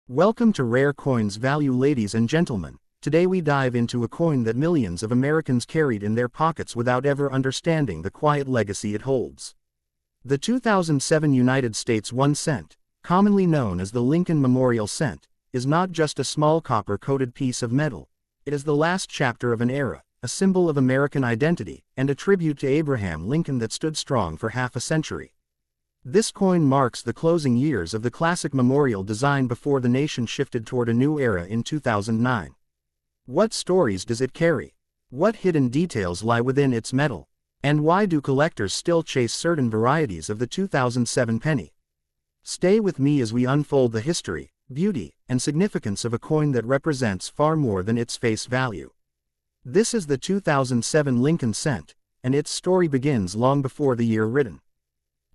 Welcome to Rare Coins Value, ladies and gentlemen. Today we dive into a coin that millions of Americans carried in their pockets without ever understanding the quiet legacy it holds. The 2007 United States 1 cent, commonly known as the Lincoln Memorial Cent, is not just a small copper-coated piece of metal. It is the last chapter of an era, a symbol of American identity, and a tribute to Abraham Lincoln that stood strong for half a century. This coin marks the closing years of the classic memorial design before the nation shifted toward a new era in 2009. What stories does it carry? What hidden details lie within its metal? And why do collectors still chase certain varieties of the 2007 penny? Stay with me as we unfold the history, beauty, and significance of a coin that represents far more than its face value. This is the 2007 Lincoln Cent, and its story begins long before the year written.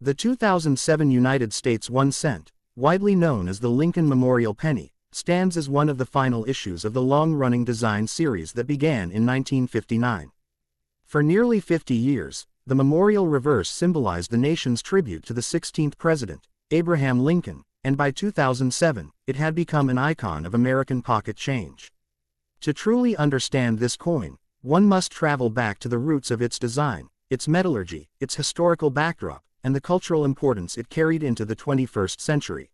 The 2007 United States 1 cent, widely known as the Lincoln Memorial Penny, stands as one of the final issues of the long-running design series that began in 1959. For nearly 50 years, the memorial reverse symbolized the nation's tribute to the 16th president, Abraham Lincoln, and by 2007, it had become an icon of American pocket change. To truly understand this coin, one must travel back to the roots of its design, its metallurgy, its historical backdrop, and the cultural importance it carried into the 21st century.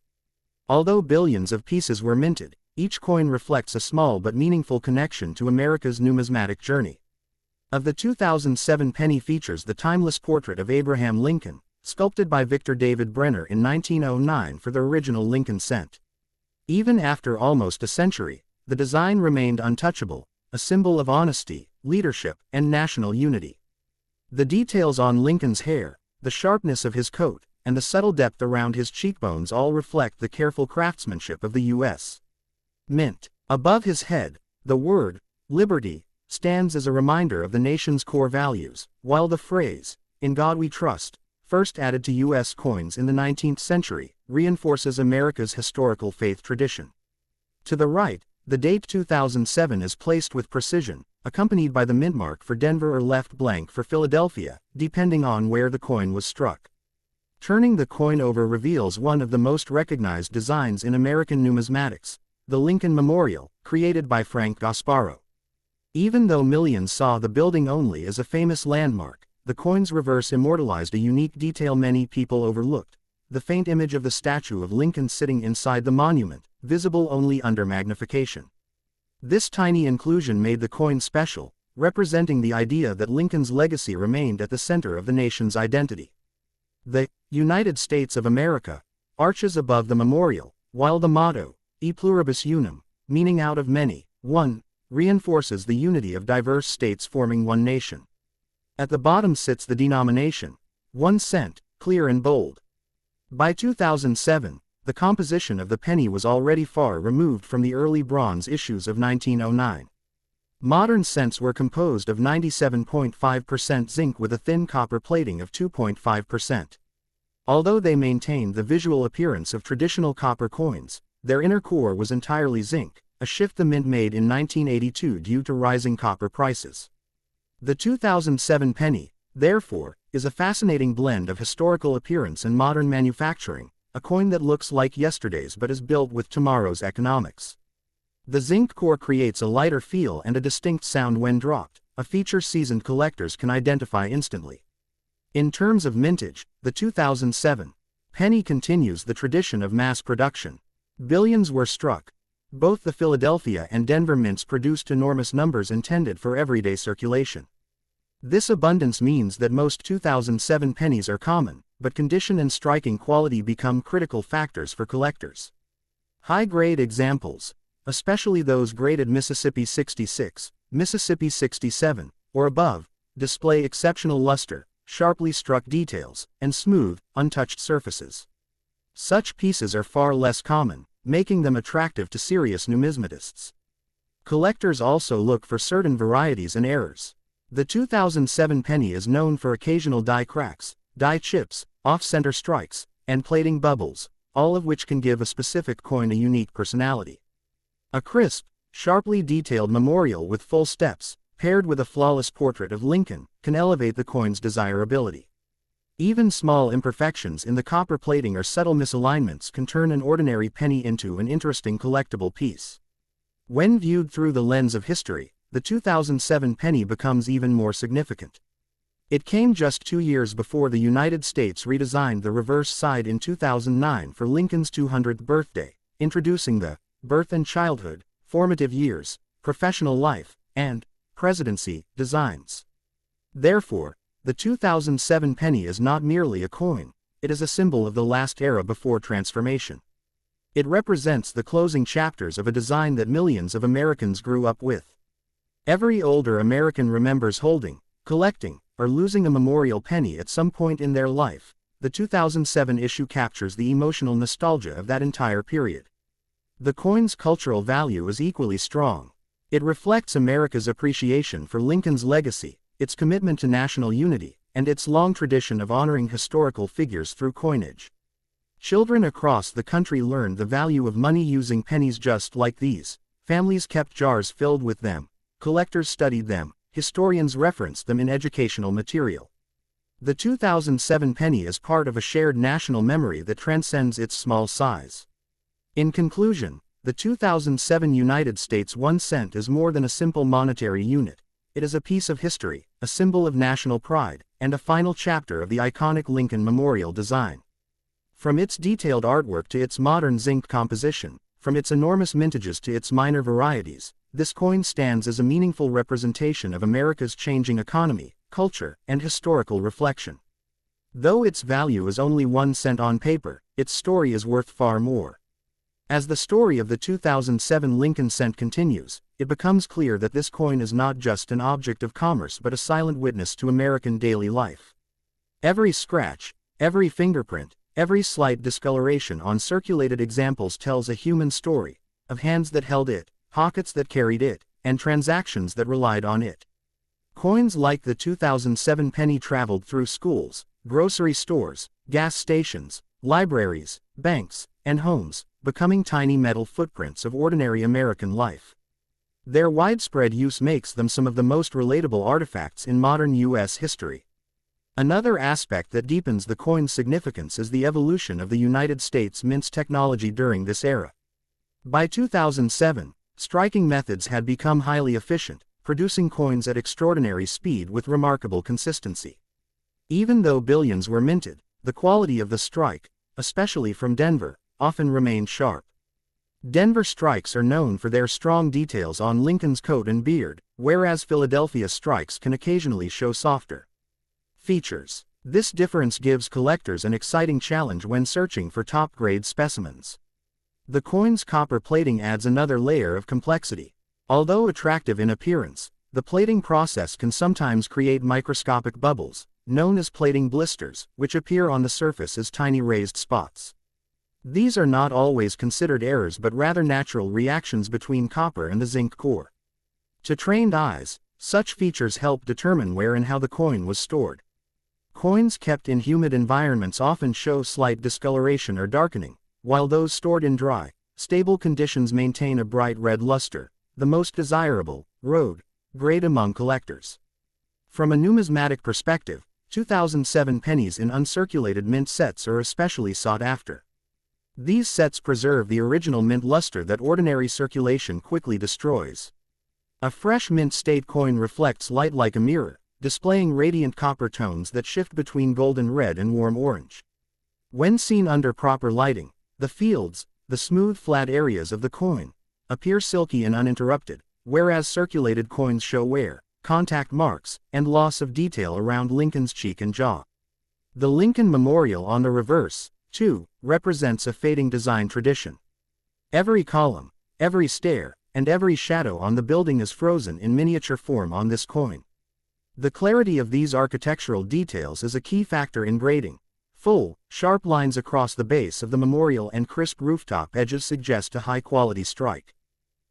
Although billions of pieces were minted, each coin reflects a small but meaningful connection to America's numismatic journey. Of the 2007 penny features the timeless portrait of Abraham Lincoln, sculpted by Victor David Brenner in 1909 for the original Lincoln cent. Even after almost a century, the design remained untouchable, a symbol of honesty, leadership, and national unity. The details on Lincoln's hair, the sharpness of his coat, and the subtle depth around his cheekbones all reflect the careful craftsmanship of the U.S. Mint. Above his head, the word, liberty, stands as a reminder of the nation's core values, while the phrase, "In God We Trust," first added to U.S. coins in the 19th century, reinforces America's historical faith tradition. To the right, the date 2007 is placed with precision, accompanied by the mint mark for Denver or left blank for Philadelphia, depending on where the coin was struck. Turning the coin over reveals one of the most recognized designs in American numismatics, the Lincoln Memorial, created by Frank Gasparo. Even though millions saw the building only as a famous landmark, the coin's reverse immortalized a unique detail many people overlooked: the faint image of the statue of Lincoln sitting inside the monument, visible only under magnification. This tiny inclusion made the coin special, representing the idea that Lincoln's legacy remained at the center of the nation's identity. The United States of America arches above the memorial, while the motto, E pluribus unum, meaning out of many, one, reinforces the unity of diverse states forming one nation. At the bottom sits the denomination, 1 cent, clear and bold. By 2007, the composition of the penny was already far removed from the early bronze issues of 1909. Modern cents were composed of 97.5% zinc with a thin copper plating of 2.5%. Although they maintained the visual appearance of traditional copper coins, their inner core was entirely zinc, a shift the mint made in 1982 due to rising copper prices. The 2007 penny, therefore, is a fascinating blend of historical appearance and modern manufacturing, a coin that looks like yesterday's but is built with tomorrow's economics. The zinc core creates a lighter feel and a distinct sound when dropped, a feature seasoned collectors can identify instantly. In terms of mintage, the 2007 penny continues the tradition of mass production. Billions were struck. Both the Philadelphia and Denver mints produced enormous numbers intended for everyday circulation. This abundance means that most 2007 pennies are common, but condition and striking quality become critical factors for collectors. High-grade examples, especially those graded Mississippi 66, Mississippi 67, or above, display exceptional luster, sharply struck details, and smooth, untouched surfaces. Such pieces are far less common, making them attractive to serious numismatists. Collectors also look for certain varieties and errors. The 2007 penny is known for occasional die cracks, die chips, off-center strikes, and plating bubbles, all of which can give a specific coin a unique personality. A crisp, sharply detailed memorial with full steps, paired with a flawless portrait of Lincoln, can elevate the coin's desirability. Even small imperfections in the copper plating or subtle misalignments can turn an ordinary penny into an interesting collectible piece. When viewed through the lens of history, the 2007 penny becomes even more significant. It came just 2 years before the United States redesigned the reverse side in 2009 for Lincoln's 200th birthday, introducing the birth and childhood, formative years, professional life, and presidency designs. Therefore, the 2007 penny is not merely a coin, it is a symbol of the last era before transformation. It represents the closing chapters of a design that millions of Americans grew up with. Every older American remembers holding, collecting, or losing a memorial penny at some point in their life. The 2007 issue captures the emotional nostalgia of that entire period. The coin's cultural value is equally strong. It reflects America's appreciation for Lincoln's legacy, its commitment to national unity, and its long tradition of honoring historical figures through coinage. Children across the country learned the value of money using pennies just like these. Families kept jars filled with them. Collectors studied them. Historians referenced them in educational material. The 2007 penny is part of a shared national memory that transcends its small size. In conclusion, the 2007 United States 1 cent is more than a simple monetary unit. It is a piece of history, a symbol of national pride, and a final chapter of the iconic Lincoln Memorial design. From its detailed artwork to its modern zinc composition, from its enormous mintages to its minor varieties, this coin stands as a meaningful representation of America's changing economy, culture, and historical reflection. Though its value is only 1 cent on paper, its story is worth far more. As the story of the 2007 Lincoln cent continues, it becomes clear that this coin is not just an object of commerce but a silent witness to American daily life. Every scratch, every fingerprint, every slight discoloration on circulated examples tells a human story, of hands that held it, pockets that carried it, and transactions that relied on it. Coins like the 2007 penny traveled through schools, grocery stores, gas stations, libraries, banks, and homes, becoming tiny metal footprints of ordinary American life. Their widespread use makes them some of the most relatable artifacts in modern U.S. history. Another aspect that deepens the coin's significance is the evolution of the United States Mint's technology during this era. By 2007, striking methods had become highly efficient, producing coins at extraordinary speed with remarkable consistency. Even though billions were minted, the quality of the strike, especially from Denver, often remained sharp. Denver strikes are known for their strong details on Lincoln's coat and beard, whereas Philadelphia strikes can occasionally show softer features. This difference gives collectors an exciting challenge when searching for top-grade specimens. The coin's copper plating adds another layer of complexity. Although attractive in appearance, the plating process can sometimes create microscopic bubbles, known as plating blisters, which appear on the surface as tiny raised spots. These are not always considered errors but rather natural reactions between copper and the zinc core. To trained eyes, such features help determine where and how the coin was stored. Coins kept in humid environments often show slight discoloration or darkening, while those stored in dry, stable conditions maintain a bright red luster, the most desirable, grade among collectors. From a numismatic perspective, 2007 pennies in uncirculated mint sets are especially sought after. These sets preserve the original mint luster that ordinary circulation quickly destroys. A fresh mint state coin reflects light like a mirror, displaying radiant copper tones that shift between golden red and warm orange. When seen under proper lighting, the fields, the smooth flat areas of the coin, appear silky and uninterrupted, whereas circulated coins show wear, contact marks, and loss of detail around Lincoln's cheek and jaw. The Lincoln Memorial on the reverse, too, represents a fading design tradition. Every column, every stair, and every shadow on the building is frozen in miniature form on this coin. The clarity of these architectural details is a key factor in grading. Full, sharp lines across the base of the memorial and crisp rooftop edges suggest a high-quality strike.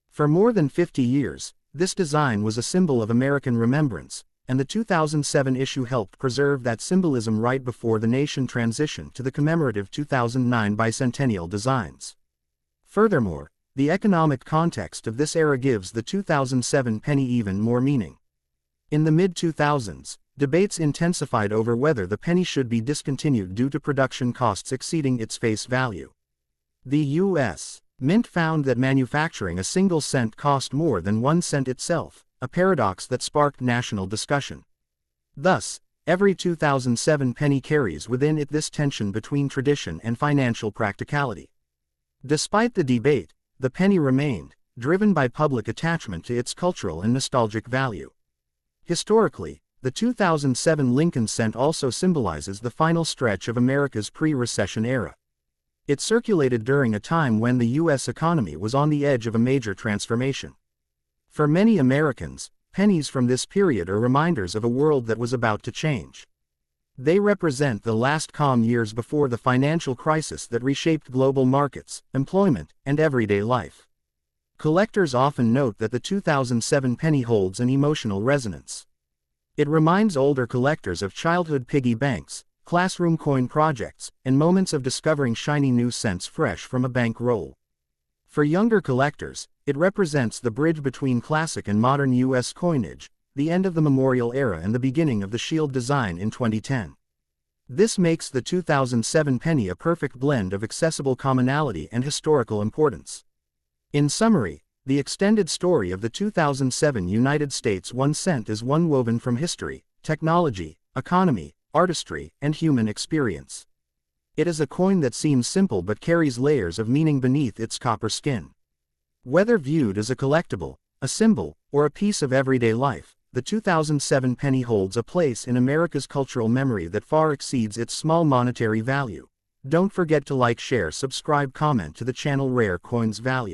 For more than 50 years, this design was a symbol of American remembrance, and the 2007 issue helped preserve that symbolism right before the nation transitioned to the commemorative 2009 bicentennial designs. Furthermore, the economic context of this era gives the 2007 penny even more meaning. In the mid-2000s, debates intensified over whether the penny should be discontinued due to production costs exceeding its face value. The U.S. Mint found that manufacturing a single cent cost more than 1 cent itself, a paradox that sparked national discussion. Thus, every 2007 penny carries within it this tension between tradition and financial practicality. Despite the debate, the penny remained, driven by public attachment to its cultural and nostalgic value. Historically, the 2007 Lincoln cent also symbolizes the final stretch of America's pre-recession era. It circulated during a time when the U.S. economy was on the edge of a major transformation. For many Americans, pennies from this period are reminders of a world that was about to change. They represent the last calm years before the financial crisis that reshaped global markets, employment, and everyday life. Collectors often note that the 2007 penny holds an emotional resonance. It reminds older collectors of childhood piggy banks, classroom coin projects, and moments of discovering shiny new cents fresh from a bank roll. For younger collectors, it represents the bridge between classic and modern U.S. coinage, the end of the memorial era and the beginning of the shield design in 2010. This makes the 2007 penny a perfect blend of accessible commonality and historical importance. In summary, the extended story of the 2007 United States 1 cent is one woven from history, technology, economy, artistry, and human experience. It is a coin that seems simple but carries layers of meaning beneath its copper skin. Whether viewed as a collectible, a symbol, or a piece of everyday life, the 2007 penny holds a place in America's cultural memory that far exceeds its small monetary value. Don't forget to like, share, subscribe, comment to the channel. Rare Coins Value.